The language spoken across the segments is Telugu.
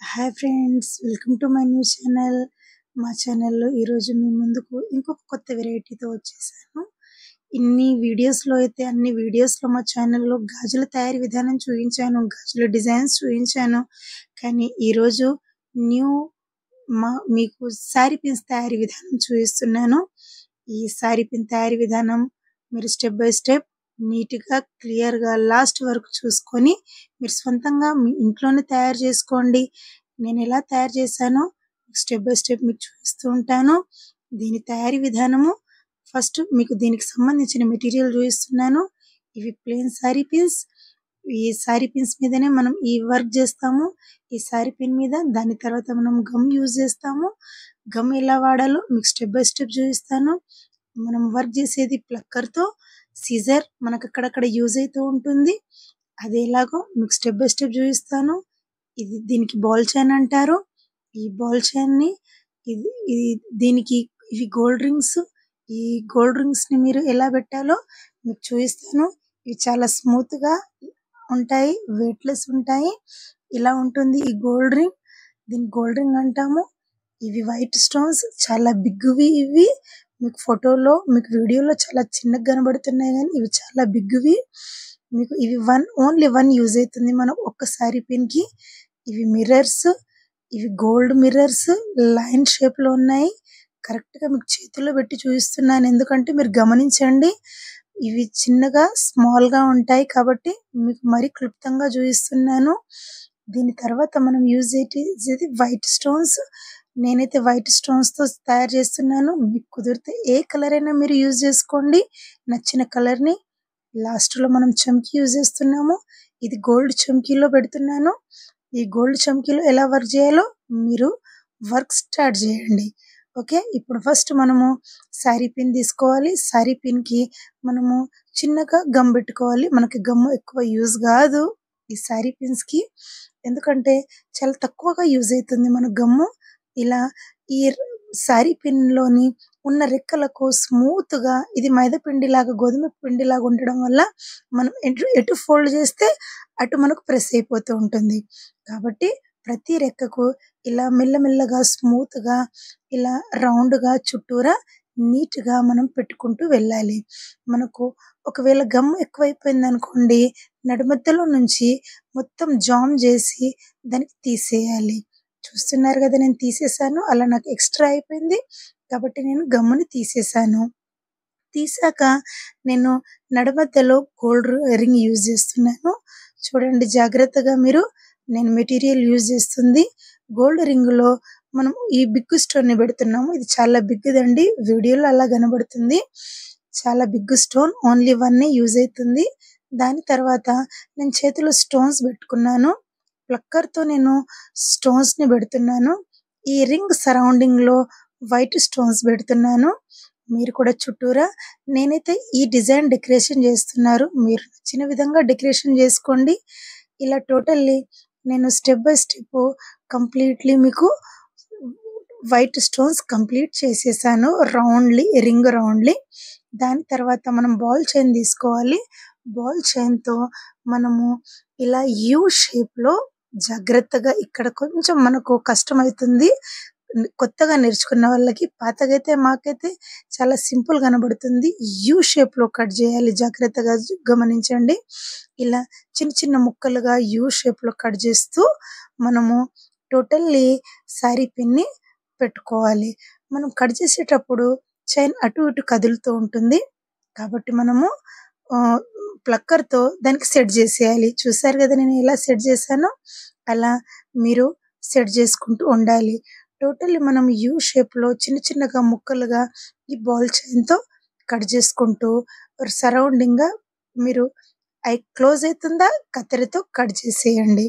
Hi friends, welcome to my new channel. మా ఛానల్లో ఈరోజు మీ ముందుకు ఇంకొక కొత్త వెరైటీతో వచ్చేసాను. అన్ని వీడియోస్లో మా ఛానల్లో గాజుల తయారీ విధానం చూపించాను, గాజుల డిజైన్స్ చూపించాను. కానీ ఈరోజు న్యూ మీకు శారీ పిన్స్ తయారీ విధానం చూపిస్తున్నాను. ఈ శారీ పిన్ తయారీ విధానం మీరు స్టెప్ బై స్టెప్ నీట్గా క్లియర్గా లాస్ట్ వరకు చూసుకొని మీరు సొంతంగా మీ ఇంట్లోనే తయారు చేసుకోండి. నేను ఎలా తయారు చేశానో స్టెప్ బై స్టెప్ మీకు చూపిస్తూ ఉంటాను. దీని తయారీ విధానము ఫస్ట్ మీకు దీనికి సంబంధించిన మెటీరియల్ చూపిస్తున్నాను. ఇవి ప్లెయిన్ శారీ పిన్స్. ఈ శారీ పిన్స్ మీదనే మనం ఈ వర్క్ చేస్తాము. ఈ శారీ పిన్ మీద దాని తర్వాత మనం గమ్ యూజ్ చేస్తాము. గమ్ ఎలా వాడాలో మీకు స్టెప్ బై స్టెప్ చూపిస్తాను. మనం వర్క్ చేసేది ప్లక్కర్తో, సీజర్ మనకు అక్కడక్కడ యూజ్ అవుతూ ఉంటుంది. అది ఎలాగో మీకు స్టెప్ బై స్టెప్ చూపిస్తాను. దీనికి బాల్ చైన్ అంటారు. ఈ బాల్ చైన్ని దీనికి ఇవి గోల్డ్ రింగ్స్. ఈ గోల్డ్ రింగ్స్ ని మీరు ఎలా పెట్టాలో మీకు చూపిస్తాను. ఇవి చాలా స్మూత్ గా ఉంటాయి, వెయిట్లెస్ ఉంటాయి. ఇలా ఉంటుంది ఈ గోల్డ్ రింగ్. దీన్ని గోల్డ్ రింగ్ అంటాము. ఇవి వైట్ స్టోన్స్, చాలా బిగ్వి. ఇవి మీకు ఫోటోలో మీకు వీడియోలో చాలా చిన్నగా కనబడుతున్నాయి, కానీ ఇవి చాలా బిగ్వి. మీకు ఇవి ఓన్లీ వన్ యూజ్ అవుతుంది మనం ఒక్కసారి పిన్ కి. ఇవి మిర్రర్స్, ఇవి గోల్డ్ మిర్రర్స్ లైన్ షేప్ లో ఉన్నాయి. కరెక్ట్ గా మీకు చేతుల్లో పెట్టి చూపిస్తున్నాను, ఎందుకంటే మీరు గమనించండి. ఇవి చిన్నగా స్మాల్ గా ఉంటాయి కాబట్టి మీకు మరీ క్లుప్తంగా చూపిస్తున్నాను. దీని తర్వాత మనం యూజ్ చేసేది వైట్ స్టోన్స్. నేనైతే వైట్ స్టోన్స్ తో తయారు చేస్తున్నాను. మీకు కుదిరితే ఏ కలర్ అయినా మీరు యూజ్ చేసుకోండి, నచ్చిన కలర్ ని. లాస్ట్ లో మనం చమ్కీ యూజ్ చేస్తున్నాము. ఇది గోల్డ్ చమ్కీలో పెడుతున్నాను. ఈ గోల్డ్ చమ్కీలో ఎలా వర్క్ చేయాలో మీరు వర్క్ స్టార్ట్ చేయండి. ఓకే, ఇప్పుడు ఫస్ట్ మనము శారీ పిన్ తీసుకోవాలి. శారీ పిన్ కి మనము చిన్నగా గమ్ పెట్టుకోవాలి. మనకి గమ్ ఎక్కువ యూజ్ కాదు ఈ శారీ పిన్స్ కి, ఎందుకంటే చాలా తక్కువగా యూజ్ అవుతుంది మన గమ్ము. ఇలా ఈ శారీ పిన్ లోని ఉన్న రెక్కలకు స్మూత్ గా ఇది మైదా పిండి లాగా, గోధుమ పిండి లాగా ఉండడం వల్ల మనం ఎటు ఫోల్డ్ చేస్తే అటు మనకు ప్రెస్ అయిపోతూ ఉంటుంది. కాబట్టి ప్రతి రెక్కకు ఇలా మెల్లమెల్లగా స్మూత్ గా ఇలా రౌండ్ గా చుట్టూరా నీట్ గా మనం పెట్టుకుంటూ వెళ్ళాలి. మనకు ఒకవేళ గమ్ ఎక్కువైపోయింది అనుకోండి, నడుమధ్యలో నుంచి మొత్తం జామ్ చేసి దానికి తీసేయాలి. చూస్తున్నారు కదా, నేను తీసేసాను. అలా నాకు ఎక్స్ట్రా అయిపోయింది కాబట్టి నేను గమ్ముని తీసేసాను. తీసాక నేను నడుమధ్యలో గోల్డ్ రింగ్ యూజ్ చేస్తున్నాను. చూడండి జాగ్రత్తగా మీరు. నేను మెటీరియల్ యూజ్ చేస్తుంది గోల్డ్ రింగ్ లో మనం ఈ బిగ్ స్టోన్ ని పెడుతున్నాము. ఇది చాలా బిగ్దండి, వీడియోలో అలా కనబడుతుంది. చాలా big stone, only one use అవుతుంది. దాని తర్వాత నేను చేతిలో స్టోన్స్ పెట్టుకున్నాను. ప్లక్కర్ తో నేను స్టోన్స్ ని పెడుతున్నాను. ఈ రింగ్ సరౌండింగ్ లో వైట్ స్టోన్స్ పెడుతున్నాను. మీరు కూడా చుట్టూరా నేనైతే ఈ డిజైన్ డెకరేషన్ చేస్తున్నారు, మీరు నచ్చిన విధంగా డెకరేషన్ చేసుకోండి. ఇలా టోటల్లీ నేను స్టెప్ బై స్టెప్ కంప్లీట్లీ మీకు వైట్ స్టోన్స్ కంప్లీట్ చేసేసాను రౌండ్లీ, రింగ్ రౌండ్లీ. దాని తర్వాత మనం బాల్ చైన్ తీసుకోవాలి. బాల్ చైన్ తో మనము ఇలా యూ షేప్ లో జాగ్రత్తగా, ఇక్కడ కొంచెం మనకు కష్టం అవుతుంది కొత్తగా నేర్చుకున్న వాళ్ళకి. పాతగైతే మాకైతే చాలా సింపుల్ కనబడుతుంది. యూ షేప్ లో కట్ చేయాలి, జాగ్రత్తగా గమనించండి. ఇలా చిన్న చిన్న ముక్కలుగా యూ షేప్ లో కట్ చేస్తూ మనము టోటల్లీ శారీ పిన్ ని పెట్టుకోవాలి. మనం కట్ చేసేటప్పుడు చైన్ అటు ఇటు కదులుతూ ఉంటుంది కాబట్టి మనము ప్లక్కర్ తో దానికి సెట్ చేసేయాలి. చూసారు కదా నేను ఎలా సెట్ చేశానో, అలా మీరు సెట్ చేసుకుంటూ ఉండాలి. టోటల్లీ మనం యూ షేప్ లో చిన్న చిన్నగా ముక్కలుగా ఈ బాల్ చైన్ తో కట్ చేసుకుంటూ సరౌండింగ్ గా మీరు క్లోజ్ అవుతుందా కత్తెరతో కట్ చేసేయండి.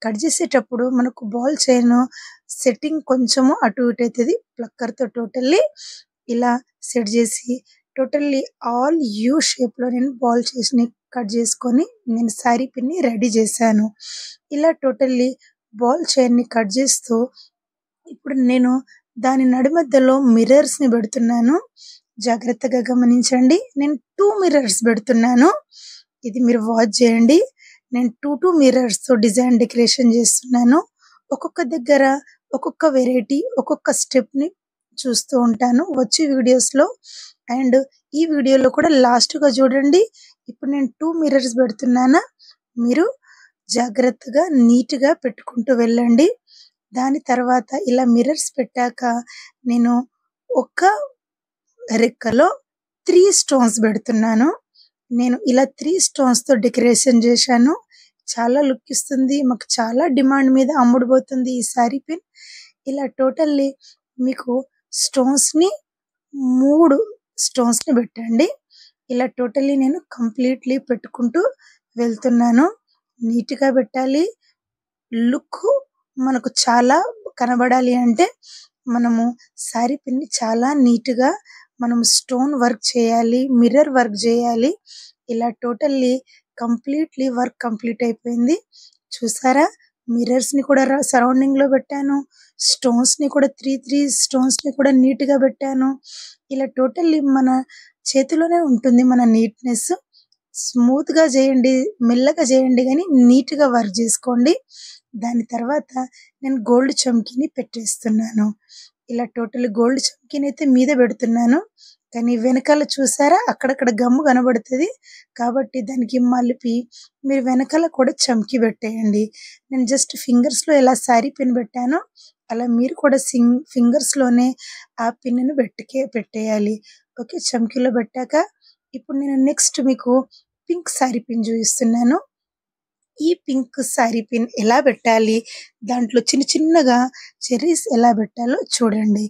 కట్ చేసేటప్పుడు మనకు బాల్ చైన్ సెట్టింగ్ కొంచెము అటు ఇటు అవుతుంది. ప్లక్కర్ తో టోటల్లీ ఇలా సెట్ చేసి టోటల్లీ ఆల్ యూ షేప్ లో నేను బాల్ చైన్ కట్ చేసుకొని నేను శారీ పిన్ ని రెడీ చేశాను. ఇలా టోటల్లీ బాల్ చైన్ ని కట్ చేస్తూ ఇప్పుడు నేను దాని నడుమధ్యలో మిర్రర్స్ ని పెడుతున్నాను. జాగ్రత్తగా గమనించండి, నేను 2 మిర్రర్స్ పెడుతున్నాను. ఇది మీరు వాచ్ చేయండి. నేను 2 మిర్రర్స్ తో డిజైన్ డెకరేషన్ చేస్తున్నాను. ఒక్కొక్క దగ్గర ఒక్కొక్క వెరైటీ, ఒక్కొక్క స్టెప్‌ని చూస్తూ ఉంటాను వచ్చే వీడియోస్‌లో. అండ్ ఈ వీడియోలో కూడా లాస్ట్‌గా చూడండి. ఇప్పుడు నేను 2 మిర్రర్స్ పెడుతున్నానా, మీరు జాగ్రత్తగా నీట్‌గా పెట్టుకుంటూ వెళ్ళండి. దాని తర్వాత ఇలా మిర్రర్స్ పెట్టాక నేను ఒక రెక్కలో 3 స్టోన్స్ పెడుతున్నాను. నేను ఇలా 3 స్టోన్స్‌తో డెకరేషన్ చేశాను. చాలా లుక్ ఇస్తుంది. మాకు చాలా డిమాండ్ మీద అమ్ముడుపోతుంది ఈ సారీ పిన్. ఇలా టోటల్లీ మీకు స్టోన్స్‌ని 3 స్టోన్స్‌ని పెట్టండి. ఇలా టోటల్లీ నేను కంప్లీట్‌లీ పెట్టుకుంటూ వెళ్తున్నాను. నీట్‌గా పెట్టాలి. లుక్ మనకు చాలా కనబడాలి అంటే మనము సారీ పిన్ని చాలా నీట్‌గా మనం స్టోన్ వర్క్ చేయాలి. మిర్రర్ వర్క్ చేయాలి. ఇలా టోటల్లీ కంప్లీట్‌లీ వర్క్ కంప్లీట్ అయిపోయింది. చూసారా? మిర్రర్స్‌ని కూడా సరౌండింగ్‌లో పెట్టాను. స్టోన్స్‌ని కూడా 3 స్టోన్స్‌ని కూడా నీట్‌గా పెట్టాను. ఇలా టోటల్లీ మన చేతిలోనే ఉంటుంది మన నీట్‌నెస్. స్మూత్‌గా చేయండి, మెల్లగా చేయండి గానీ నీట్‌గా వర్క్ చేసుకోండి. దాని తర్వాత నేను గోల్డ్ చమ్కీని పెట్టేస్తున్నాను. ఇలా టోటల్ గోల్డ్ చమ్కీనైతే మీద పెడుతున్నాను. కానీ వెనకాల చూసారా అక్కడక్కడ గమ్ము కనబడుతది. కాబట్టి దానికి మలిపి మీరు వెనకాల కూడా చమ్కీ పెట్టేయండి. నేను జస్ట్ ఫింగర్స్‌లో ఎలా సారీ పిన్ పెట్టానో అలా మీరు కూడా ఫింగర్స్‌లోనే ఆ పిన్‌ని పెట్టేయాలి. ఓకే. చమ్కీలో పెట్టాక ఇప్పుడు నేను నెక్స్ట్ మీకు పింక్ సారీ పిన్ చూపిస్తున్నాను. ఈ పింక్ సారీ పిన్ ఎలా పెట్టాలి, దాంట్లో చిన్న చిన్నగా చెర్రీస్ ఎలా పెట్టాలో చూడండి.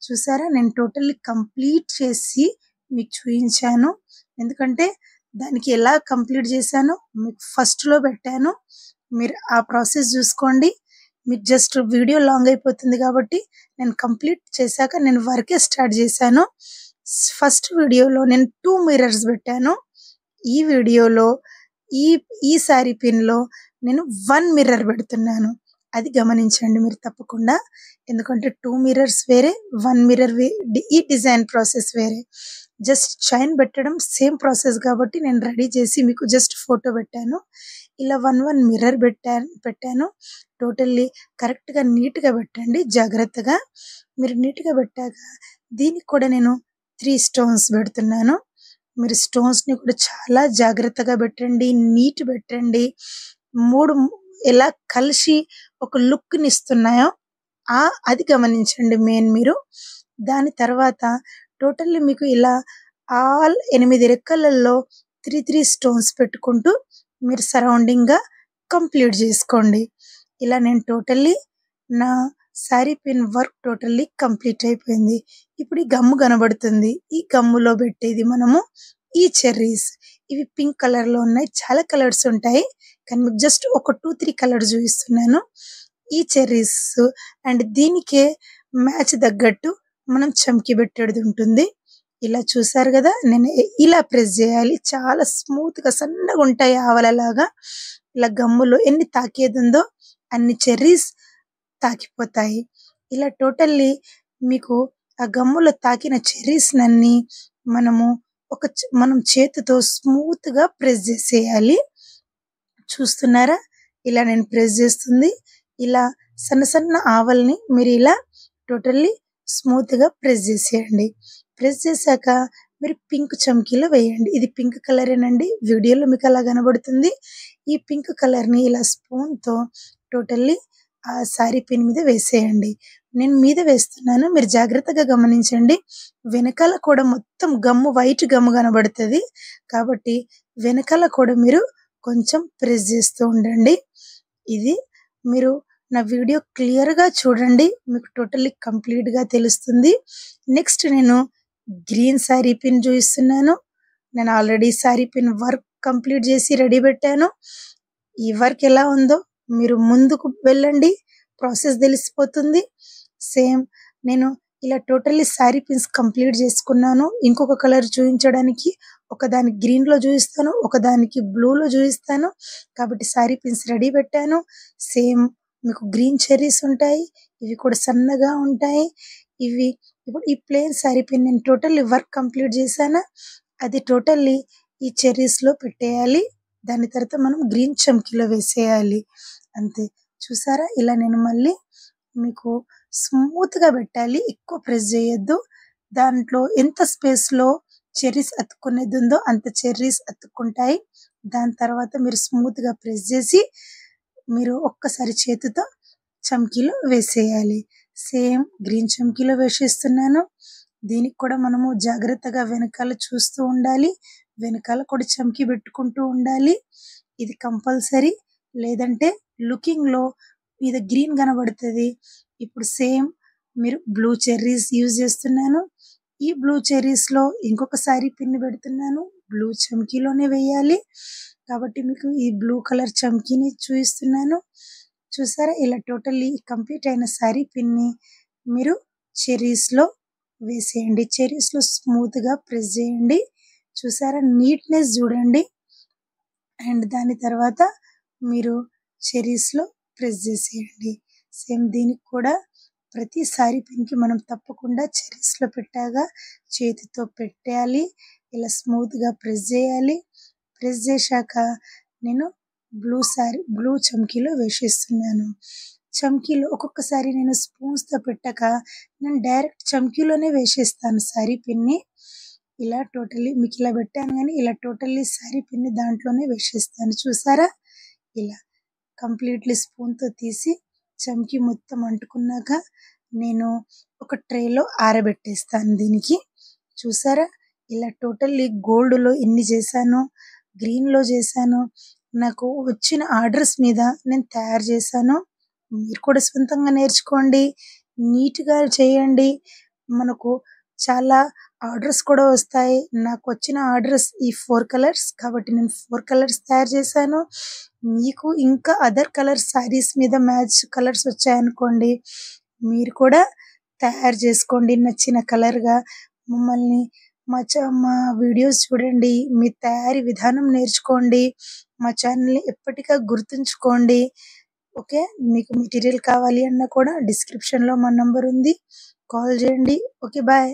చూసారా? నేను టోటల్లీ కంప్లీట్ చేసి మీకు చూయించాను. ఎందుకంటే దానికి ఎలా కంప్లీట్ చేశానో మీకు ఫస్ట్‌లో పెట్టాను. మీరు ఆ ప్రాసెస్ చూసుకోండి. మీకు జస్ట్ వీడియో లాంగ్ అయిపోతుంది కాబట్టి నేను కంప్లీట్ చేశాక నేను వర్కే స్టార్ట్ చేశాను. ఫస్ట్ వీడియోలో నేను 2 మిర్రర్స్ పెట్టాను. ఈ వీడియోలో ఈ ఈ సారీ పిన్‌లో నేను 1 మిర్రర్ పెడుతున్నాను. అది గమనించండి మీరు తప్పకుండా. ఎందుకంటే 2 మిర్రర్స్ వేరే, 1 మిర్రర్ ఈ డిజైన్ ప్రాసెస్ వేరే. జస్ట్ చైన్ పెట్టడం సేమ్ ప్రాసెస్ కాబట్టి నేను రెడీ చేసి మీకు జస్ట్ ఫోటో పెట్టాను. ఇలా 1 మిర్రర్ పెట్టాను. టోటల్లీ కరెక్ట్‌గా నీట్‌గా పెట్టండి జాగ్రత్తగా. మీరు నీట్‌గా పెట్టాక దీనికి కూడా నేను 3 స్టోన్స్ పెడుతున్నాను. మీరు స్టోన్స్‌ని కూడా చాలా జాగ్రత్తగా పెట్టండి. నీట్ పెట్టండి. 3 ఎలా కలిసి ఒక లుక్‌ని ఇస్తున్నాయో అది గమనించండి మెయిన్ మీరు. దాని తర్వాత టోటల్లీ మీకు ఇలా ఆల్ 8 రెక్కలలో 3 స్టోన్స్ పెట్టుకుంటూ మీరు సరౌండింగ్‌గా కంప్లీట్ చేసుకోండి. ఇలా నేను టోటల్లీ నా sorry pin work totally complete అయిపోయింది. ఇప్పుడు ఈ గమ్ము కనబడుతుంది. ఈ గమ్ములో పెట్టేది మనము ఈ చెర్రీస్. ఇవి పింక్ కలర్‌లో ఉన్నాయి. చాలా కలర్స్ ఉంటాయి. కానీ మీకు జస్ట్ ఒక 2, 3 కలర్స్ చూపిస్తున్నాను. ఈ చెర్రీస్ అండ్ దీనికే మ్యాచ్ తగ్గట్టు మనం చమ్కీ పెట్టేది ఉంటుంది. ఇలా చూసారు కదా! నేను ఇలా ప్రెస్ చేయాలి. చాలా స్మూత్‌గా సన్నగా ఉంటాయి ఆవలలాగా. ఇలా గమ్ములో ఎన్ని తాకేది ఉందో అన్ని చెర్రీస్ తాకిపోతాయి. ఇలా టోటల్లీ మీకు ఆ గమ్ములో తాకిన చెర్రీస్‌నన్నీ మనం చేతితో స్మూత్‌గా ప్రెస్ చేసేయాలి. చూస్తున్నారా? ఇలా నేను ప్రెస్ చేస్తుంది. ఇలా సన్న సన్న ఆవల్ని మీరు ఇలా టోటల్లీ స్మూత్‌గా ప్రెస్ చేసేయండి. ప్రెస్ చేశాక మీరు పింక్ చమ్కీలో వేయండి. ఇది పింక్ కలరేనండి. వీడియోలో మీకు అలా కనబడుతుంది. ఈ పింక్ కలర్‌ని ఇలా స్పూన్‌తో టోటల్లీ ఆ సారీ పిన్ మీద వేసేయండి. నేను మీద వేస్తున్నాను. మీరు జాగ్రత్తగా గమనించండి. వెనకాల కూడా మొత్తం గమ్ము వైట్ గమ్ము కనబడుతది. కాబట్టి వెనకాల కూడా మీరు కొంచెం ప్రెస్ చేస్తూ ఉండండి. ఇది మీరు నా వీడియో క్లియర్‌గా చూడండి. మీకు టోటల్లీ కంప్లీట్‌గా తెలుస్తుంది. నెక్స్ట్ నేను గ్రీన్ సారీ పిన్ చూపిస్తున్నాను. నేను already sorry pin work complete చేసి రెడీ పెట్టాను. ఈ వర్క్ ఎలా ఉందో మీరు ముందుకు వెళ్ళండి. ప్రాసెస్ తెలిసిపోతుంది. సేమ్ నేను ఇలా టోటల్లీ సారీ పిన్స్ కంప్లీట్ చేసుకున్నాను. ఇంకొక కలర్ చూపించడానికి ఒకదానికి గ్రీన్‌లో చూపిస్తాను. ఒకదానికి బ్లూలో చూపిస్తాను. కాబట్టి సారీ పిన్స్ రెడీ పెట్టాను. సేమ్ మీకు గ్రీన్ చెర్రీస్ ఉంటాయి. ఇవి కూడా సన్నగా ఉంటాయి. ఇప్పుడు ఈ ప్లెయిన్ సారీ పిన్ నేను టోటల్లీ వర్క్ కంప్లీట్ చేశానా, అది టోటల్లీ ఈ చెర్రీస్‌లో పెట్టేయాలి. దాని తర్వాత మనం గ్రీన్ చమ్కీలో వేసేయాలి. అంతే. చూసారా ఇలా నేను మళ్ళీ మీకు స్మూత్గా పెట్టాలి, ఎక్కువ ప్రెస్ చేయొద్దు. దాంట్లో ఎంత స్పేస్లో చెర్రీస్ అతుక్కునేది ఉందో అంత చెర్రీస్ అతుక్కుంటాయి. దాని తర్వాత మీరు స్మూత్గా ప్రెస్ చేసి మీరు ఒక్కసారి చేతితో చమ్కీలో వేసేయాలి. సేమ్ గ్రీన్ చమ్కీలో వేసేస్తున్నాను. దీనికి కూడా మనము జాగ్రత్తగా వెనకాల చూస్తూ ఉండాలి, వెనకాల కూడా చమ్కీ పెట్టుకుంటూ ఉండాలి. ఇది కంపల్సరీ, లేదంటే లుకింగ్లో మీద గ్రీన్ కనబడుతుంది. ఇప్పుడు సేమ్ మీరు బ్లూ చెర్రీస్ యూజ్ చేస్తున్నాను. ఈ బ్లూ చెర్రీస్లో ఇంకొకసారి పిన్ పెడుతున్నాను. బ్లూ చమ్కీలోనే వేయాలి కాబట్టి మీకు ఈ బ్లూ కలర్ చమ్కీని చూపిస్తున్నాను. చూసారా ఇలా టోటల్లీ కంప్లీట్ అయిన సారీ పిన్ని మీరు చెర్రీస్లో వేసేయండి. చెర్రీస్లో స్మూత్గా ప్రెస్ చేయండి. చూసారా నీట్నెస్ చూడండి. అండ్ దాని తర్వాత మీరు చెర్రీస్లో ప్రెస్ చేసేయండి. సేమ్ దీనికి కూడా ప్రతి సారీ పిన్కి మనం తప్పకుండా చెర్రీస్లో పెట్టాగా చేతితో పెట్టాలి. ఇలా స్మూత్గా ప్రెస్ చేయాలి. ప్రెస్ చేశాక నేను బ్లూ చమ్కీలో వేసేస్తున్నాను. చమ్కీలో ఒక్కొక్కసారి నేను స్పూన్స్తో పెట్టక నేను డైరెక్ట్ చమ్కీలోనే వేసేస్తాను సారీ పిన్ని. ఇలా టోటల్లీ మీకు ఇలా పెట్టాను కానీ ఇలా టోటల్లీ సారీ పిన్ని దాంట్లోనే వేసేస్తాను. చూసారా ఇలా కంప్లీట్లీ స్పూన్తో తీసి చమ్కీ మొత్తం అంటుకున్నాక నేను ఒక ట్రేలో ఆరబెట్టేస్తాను దీనికి. చూసారా ఇలా టోటల్లీ గోల్డ్లో ఎన్ని చేశాను, గ్రీన్లో చేశాను. నాకు వచ్చిన ఆర్డర్స్ మీద నేను తయారు చేశాను. మీరు కూడా సొంతంగా నేర్చుకోండి, నీట్గా చేయండి. మనకు చాలా ఆర్డర్స్ కూడా వస్తాయి. నాకు వచ్చిన ఆర్డర్స్ ఈ 4 కలర్స్ కాబట్టి నేను 4 కలర్స్ తయారు చేశాను. మీకు ఇంకా అదర్ కలర్స్ శారీస్ మీద మ్యాచ్ కలర్స్ వచ్చాయనుకోండి, మీరు కూడా తయారు చేసుకోండి నచ్చిన కలర్గా. మమ్మల్ని మా వీడియోస్ చూడండి, మీ తయారీ విధానం నేర్చుకోండి, మా ఛానల్ని ఎప్పటికీ గుర్తుంచుకోండి. ఓకే, మీకు మెటీరియల్ కావాలి అన్నా కూడా డిస్క్రిప్షన్లో మా నంబర్ ఉంది, కాల్ చేయండి. Okay, bye.